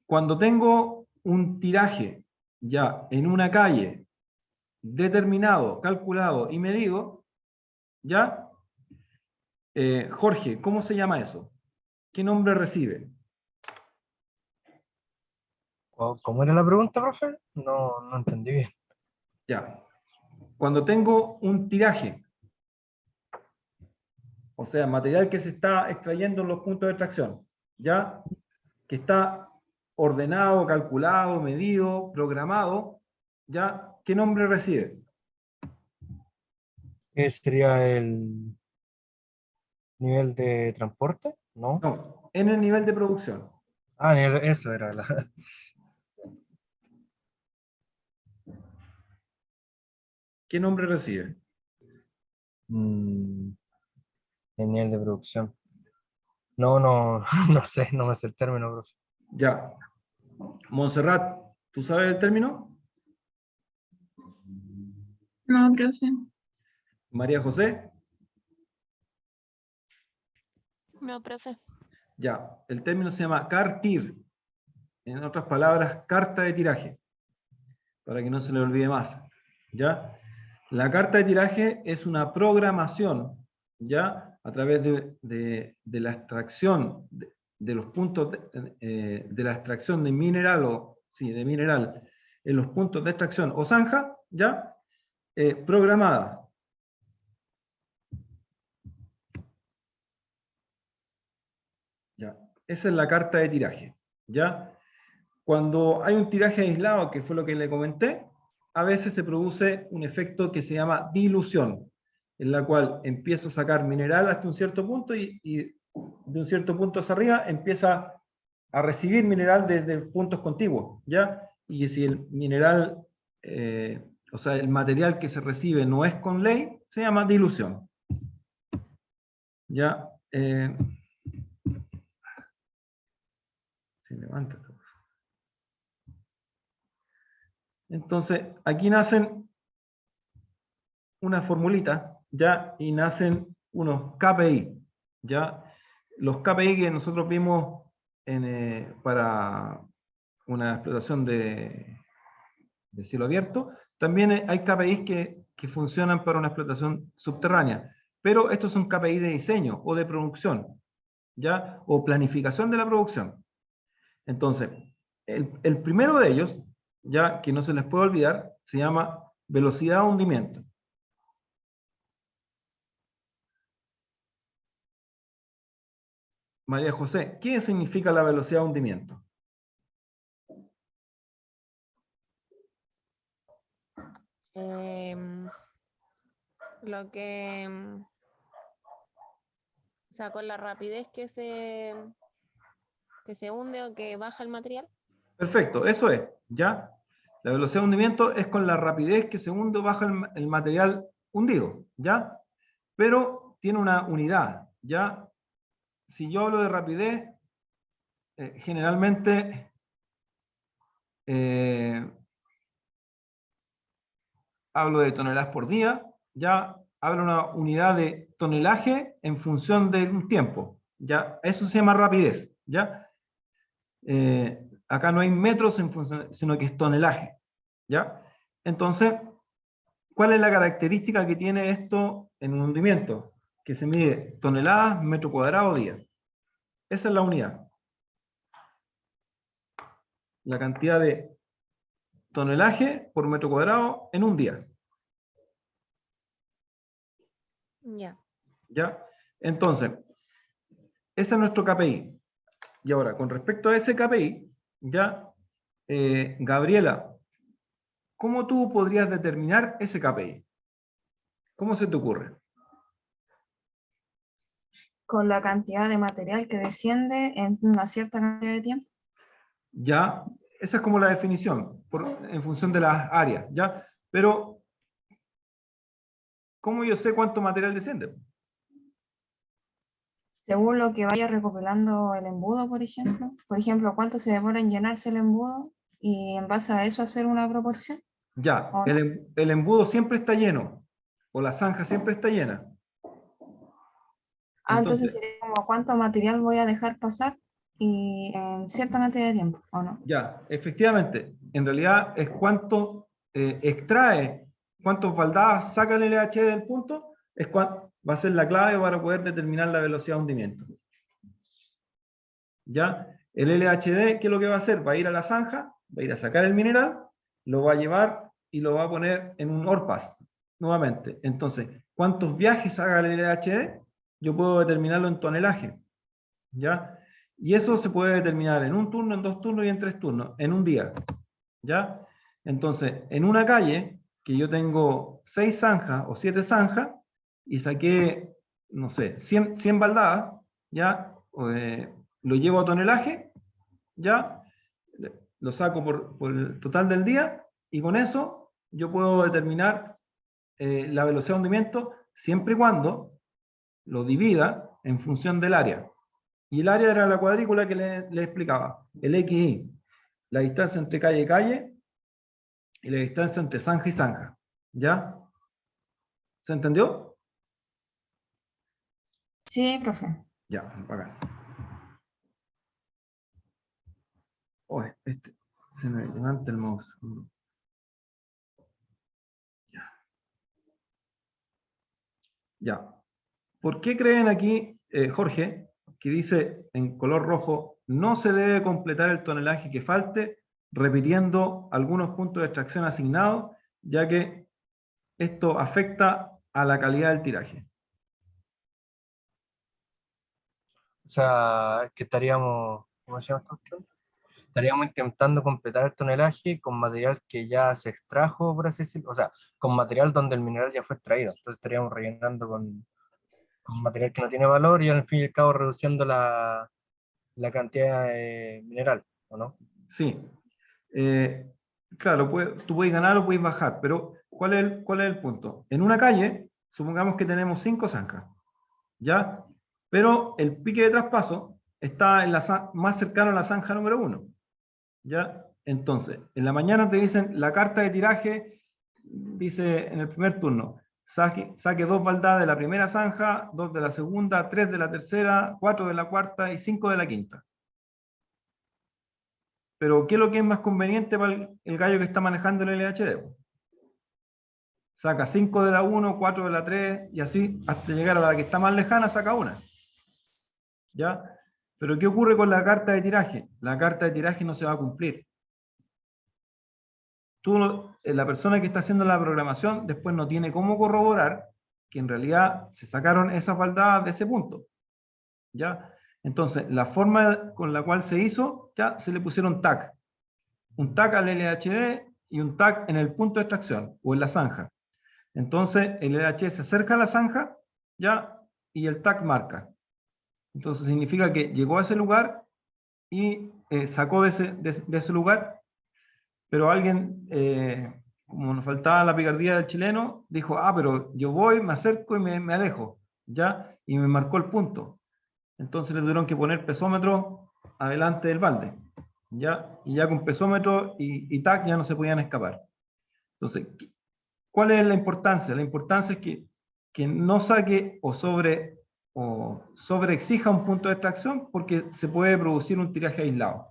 cuando tengo un tiraje ya en una calle determinado, calculado y medido, ya, Jorge, ¿cómo se llama eso? ¿Qué nombre recibe? ¿Cómo era la pregunta, profe? No entendí bien. Ya. Cuando tengo un tiraje, o sea, material que se está extrayendo en los puntos de extracción, ya, que está ordenado, calculado, medido, programado, ya, ¿qué nombre recibe? ¿Qué sería el nivel de transporte? ¿No? No, en el nivel de producción. Ah, eso era la... ¿Qué nombre recibe? Mm, el nivel de producción. No, no sé, no me sé el término, profe. Ya. Montserrat, ¿tú sabes el término? No, profe. María José, No, profe. ya. El término se llama CARTIR. En otras palabras, carta de tiraje. Para que no se le olvide más. ¿Ya? La carta de tiraje es una programación, ¿ya? A través de la extracción de los puntos de la extracción de mineral de mineral en los puntos de extracción o zanja, ¿ya? Programada. ¿Ya? Esa es la carta de tiraje, ¿ya? Cuando hay un tiraje aislado, que fue lo que le comenté, a veces se produce un efecto que se llama dilución, en la cual empiezo a sacar mineral hasta un cierto punto y de un cierto punto hacia arriba empieza a recibir mineral desde puntos contiguos, ¿ya? Y si el mineral, o sea, el material que se recibe no es con ley, se llama dilución. ¿Ya? Se levanta esta cosa. Entonces, aquí nacen una formulita, ¿ya? Y nacen unos KPI, ¿ya? Los KPI que nosotros vimos para una explotación de cielo abierto, también hay KPIs que funcionan para una explotación subterránea, pero estos son KPI de diseño o de producción, ¿ya? O planificación de la producción. Entonces, el primero de ellos, ya que no se les puede olvidar, se llama velocidad de hundimiento. María José, ¿qué significa la velocidad de hundimiento? Lo que, o sea, con la rapidez que se hunde o que baja el material. Perfecto, eso es, ¿ya? La velocidad de hundimiento es con la rapidez que se hunde o baja el material hundido, ¿ya? Pero tiene una unidad, ¿ya? Si yo hablo de rapidez, generalmente hablo de toneladas por día, ya hablo de una unidad de tonelaje en función de un tiempo, ¿ya? Eso se llama rapidez, ¿ya? Acá no hay metros en función, sino que es tonelaje, ¿ya? Entonces, ¿cuál es la característica que tiene esto en un hundimiento? Que se mide toneladas, metro cuadrado, día. Esa es la unidad. La cantidad de tonelaje por metro cuadrado en un día. Ya. ¿Ya? Entonces, ese es nuestro KPI. Y ahora, con respecto a ese KPI, ya, Gabriela, ¿cómo tú podrías determinar ese KPI? ¿Cómo se te ocurre? Con la cantidad de material que desciende en una cierta cantidad de tiempo. Ya, esa es como la definición, en función de las áreas, ¿ya? Pero, ¿cómo yo sé cuánto material desciende? Según lo que vaya recopilando el embudo, por ejemplo. Por ejemplo, cuánto se demora en llenarse el embudo y en base a eso hacer una proporción. Ya, ¿O no? el embudo siempre está lleno, o la zanja siempre está llena. Entonces Entonces, sería como cuánto material voy a dejar pasar y en cierta cantidad de tiempo, ¿o no? ya, efectivamente, en realidad es cuánto extrae, cuántos baldadas saca el LHD del punto, va a ser la clave para poder determinar la velocidad de hundimiento. ¿Ya? El LHD, ¿qué es lo que va a hacer? Va a ir a la zanja va a ir a sacar el mineral, lo va a llevar y lo va a poner en un ORPAS, nuevamente. Entonces, ¿cuántos viajes haga el LHD? Yo puedo determinarlo en tonelaje, ¿ya? Y eso se puede determinar en un turno, en 2 turnos y en 3 turnos, en un día, ¿ya? Entonces, en una calle, que yo tengo 6 zanjas o 7 zanjas, y saqué, no sé, 100 baldadas, ¿ya? Lo llevo a tonelaje, ¿ya? Lo saco por el total del día, y con eso yo puedo determinar la velocidad de hundimiento siempre y cuando lo divida en función del área. Y el área era la cuadrícula que le explicaba, el XI, la distancia entre calle y calle, y la distancia entre zanja y zanja. ¿Ya? ¿Se entendió? Sí, profe. Ya, bacán. Oh, se me levanta el mouse. Ya. ¿Por qué creen aquí, Jorge, que dice en color rojo, no se debe completar el tonelaje que falte, repitiendo algunos puntos de extracción asignados, ya que esto afecta a la calidad del tiraje? O sea, es que estaríamos, ¿cómo se llama esta cuestión? Estaríamos intentando completar el tonelaje con material que ya se extrajo, por así decirlo, o sea, con material donde el mineral ya fue extraído. Entonces estaríamos rellenando con material que no tiene valor y al fin y al cabo reduciendo la cantidad de mineral, ¿o no? Sí. Claro, tú puedes ganar o puedes bajar, pero ¿cuál es el punto? En una calle, supongamos que tenemos 5 zanjas, ¿ya? Pero el pique de traspaso está más cercano a la zanja número 1, ¿ya? Entonces, en la mañana te dicen, la carta de tiraje dice en el primer turno, saque 2 baldadas de la primera zanja, 2 de la segunda, 3 de la tercera, 4 de la cuarta y 5 de la quinta. Pero, ¿qué es lo que es más conveniente para el gallo que está manejando el LHD? Saca 5 de la 1, 4 de la 3, y así hasta llegar a la que está más lejana, saca una. ¿Ya? Pero, ¿qué ocurre con la carta de tiraje? La carta de tiraje no se va a cumplir. La persona que está haciendo la programación después no tiene cómo corroborar que en realidad se sacaron esas baldadas de ese punto. ¿Ya? Entonces, la forma con la cual se hizo, ya se le pusieron tag. Un tag al LHD y un tag en el punto de extracción o en la zanja. Entonces, el LHD se acerca a la zanja, ya, y el tag marca. Entonces, significa que llegó a ese lugar y sacó de ese lugar, pero alguien, como nos faltaba la picardía del chileno, dijo, pero yo voy, me acerco y me alejo, ya, y me marcó el punto. Entonces le tuvieron que poner pesómetro adelante del balde, ya, y ya con pesómetro y tag ya no se podían escapar. Entonces, ¿cuál es la importancia? La importancia es que no saque o sobreexija un punto de extracción, porque se puede producir un tiraje aislado.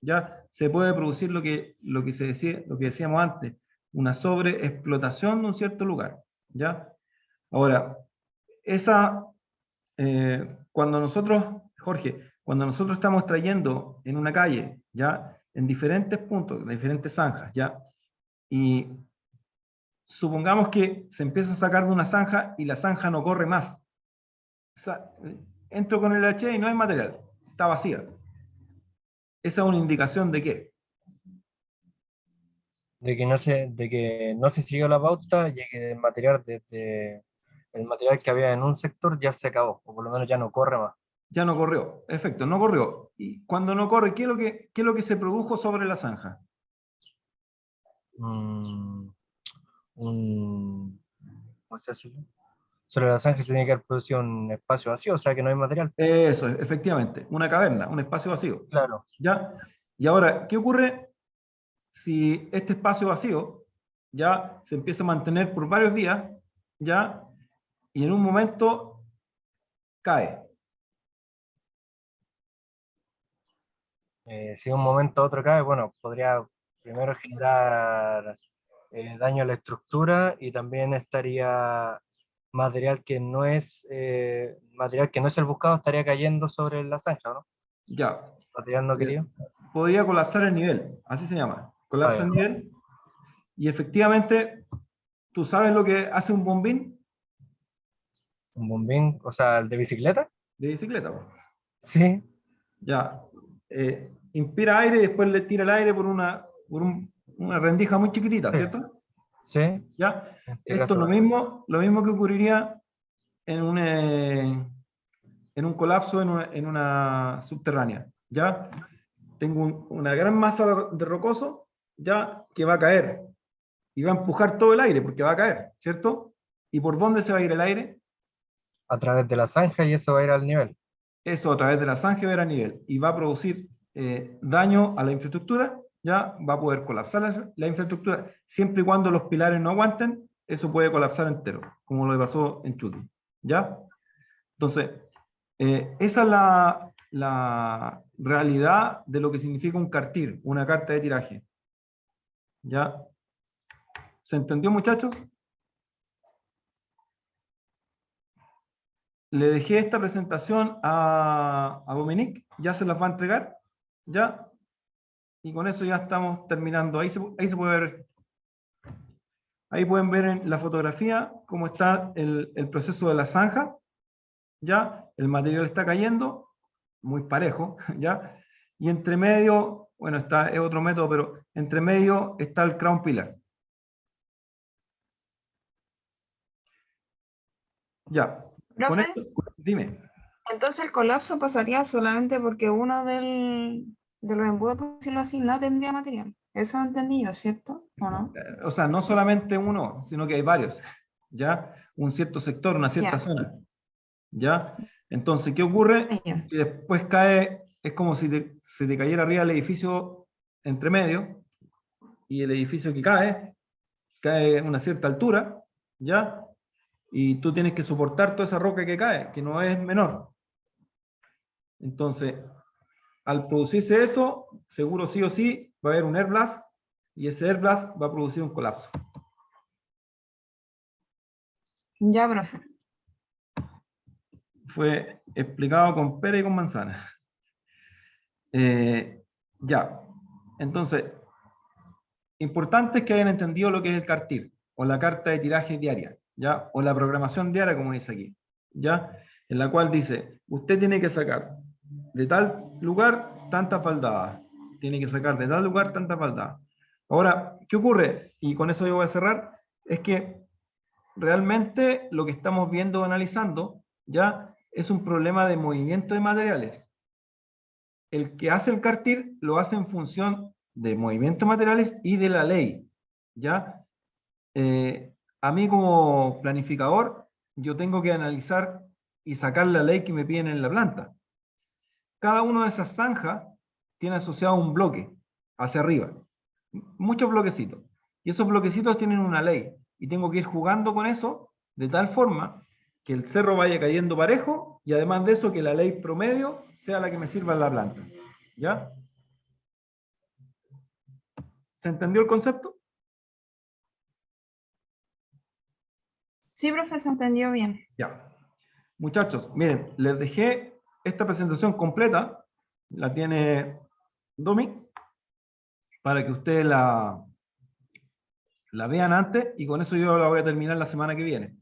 Ya se puede producir lo que decíamos antes, una sobreexplotación de un cierto lugar. ¿Ya? Ahora, cuando nosotros, Jorge, cuando nosotros estamos trayendo en una calle, ¿ya? En diferentes puntos, en diferentes zanjas, ¿ya? Y supongamos que se empieza a sacar de una zanja y la zanja no corre más. Entro con el H y no hay material, está vacía. ¿Esa es una indicación de qué? De que no se siguió la pauta y que el material que había en un sector ya se acabó, o por lo menos ya no corre más. Ya no corrió, efecto, no corrió. Y cuando no corre, ¿qué es lo que se produjo sobre la zanja? ¿Cómo se hace? Sobre la zanja se tiene que haber producido un espacio vacío, o sea que no hay material. Eso, efectivamente, una caverna, un espacio vacío. Claro. ¿Ya? Y ahora, ¿qué ocurre si este espacio vacío ya se empieza a mantener por varios días, ya, y en un momento cae? Si de un momento a otro cae, bueno, podría primero generar daño a la estructura y también estaría material que no es el buscado estaría cayendo sobre la zanja, ¿no? Ya. Material no querido. podría colapsar el nivel, así se llama, colapsa ya. el nivel, y efectivamente, ¿tú sabes lo que hace un bombín Un bombín, o sea, el de bicicleta. de bicicleta? Po? Sí, Ya, inspira aire y después le tira el aire por una rendija muy chiquitita, sí, ¿cierto? sí. Ya, En este esto caso, lo mismo que ocurriría en un colapso en una subterránea, ¿ya? Tengo una gran masa de rocoso, ¿ya? Que va a caer y va a empujar todo el aire porque va a caer, ¿cierto? ¿Y por dónde se va a ir el aire? a través de la zanja y eso va a ir al nivel. Eso a través de la zanja va a ir a nivel y va a producir daño a la infraestructura, ya va a poder colapsar la infraestructura, siempre y cuando los pilares no aguanten, eso puede colapsar entero, como lo que pasó en Chuti, ¿ya? Entonces, esa es la realidad de lo que significa un cartil, una carta de tiraje. ¿Ya? ¿Se entendió, muchachos? Le dejé esta presentación a Dominique, ya se las va a entregar, ¿ya? Y con eso ya estamos terminando. Ahí se puede ver, ahí pueden ver en la fotografía cómo está el proceso de la zanja, ¿ya? El material está cayendo, muy parejo, ¿ya? Y entre medio, bueno, es otro método, pero entre medio está el crown pillar. Ya, con Profe, esto, dime. entonces el colapso pasaría solamente porque uno de los embudos, por decirlo así, no tendría material. Eso entendí yo, ¿cierto? ¿O no? O sea, no solamente uno, sino que hay varios, ¿ya? Un cierto sector, una cierta Ya, zona, ¿ya? Entonces, ¿qué ocurre? ya. Que después cae, es como si se te cayera arriba el edificio entre medio, y el edificio que cae a una cierta altura, ¿ya? Y tú tienes que soportar toda esa roca que cae, que no es menor. Entonces, al producirse eso, seguro sí o sí va a haber un air blast, y ese air blast va a producir un colapso. Ya, profe. Fue explicado con pera y con manzana. Ya, entonces, importante es que hayan entendido lo que es el cartil, o la carta de tiraje diaria, ¿ya? O la programación diaria, como dice aquí, ¿ya? En la cual dice, usted tiene que sacar de tal lugar tantas faldadas, tiene que sacar de tal lugar tantas faldadas. Ahora, ¿qué ocurre? Y con eso yo voy a cerrar, es que realmente lo que estamos viendo o analizando, ¿ya? Es un problema de movimiento de materiales. El que hace el cartil lo hace en función de movimiento de materiales y de la ley, ¿ya? A mí como planificador, yo tengo que analizar y sacar la ley que me piden en la planta. Cada una de esas zanjas tiene asociado un bloque hacia arriba, muchos bloquecitos. Y esos bloquecitos tienen una ley, y tengo que ir jugando con eso de tal forma que el cerro vaya cayendo parejo, y además de eso que la ley promedio sea la que me sirva en la planta. ¿Ya? ¿Se entendió el concepto? Sí, profe, se entendió bien. Ya. Muchachos, miren, les dejé esta presentación completa, la tiene Domi, para que ustedes la vean antes, y con eso yo la voy a terminar la semana que viene.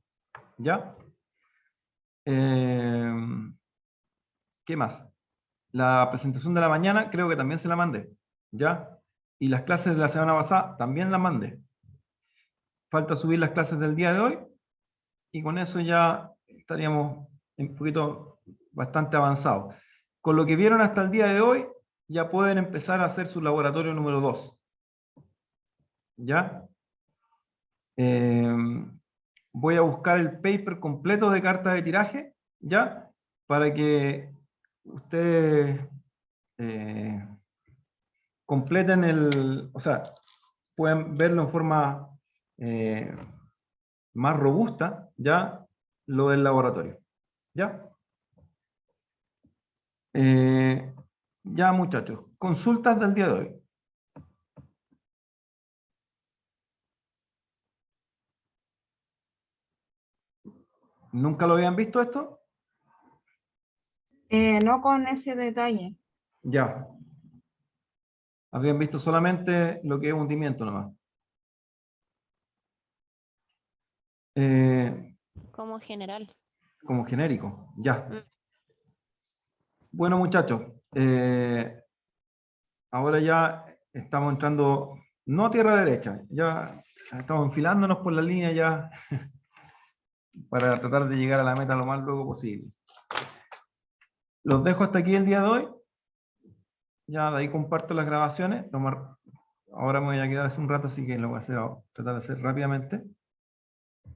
¿Ya? ¿Qué más? La presentación de la mañana creo que también se la mandé. ¿Ya? Y las clases de la semana pasada también las mandé. Falta subir las clases del día de hoy, y con eso ya estaríamos un poquito bastante avanzados. Con lo que vieron hasta el día de hoy, ya pueden empezar a hacer su laboratorio número 2. ¿Ya? Voy a buscar el paper completo de carta de tiraje, ¿ya? Para que ustedes completen o sea, puedan verlo en forma más robusta, ¿ya? Lo del laboratorio, ¿ya? Ya, muchachos, consultas del día de hoy. ¿Nunca lo habían visto esto? No con ese detalle. Ya. Habían visto solamente lo que es hundimiento nomás. Como general. Como genérico, ya. Bueno, muchachos, ahora ya estamos entrando, no a tierra derecha, ya estamos enfilándonos por la línea ya para tratar de llegar a la meta lo más luego posible. Los dejo hasta aquí el día de hoy. Ya de ahí comparto las grabaciones. Ahora me voy a quedar hace un rato, así que lo voy a hacer, tratar de hacer rápidamente.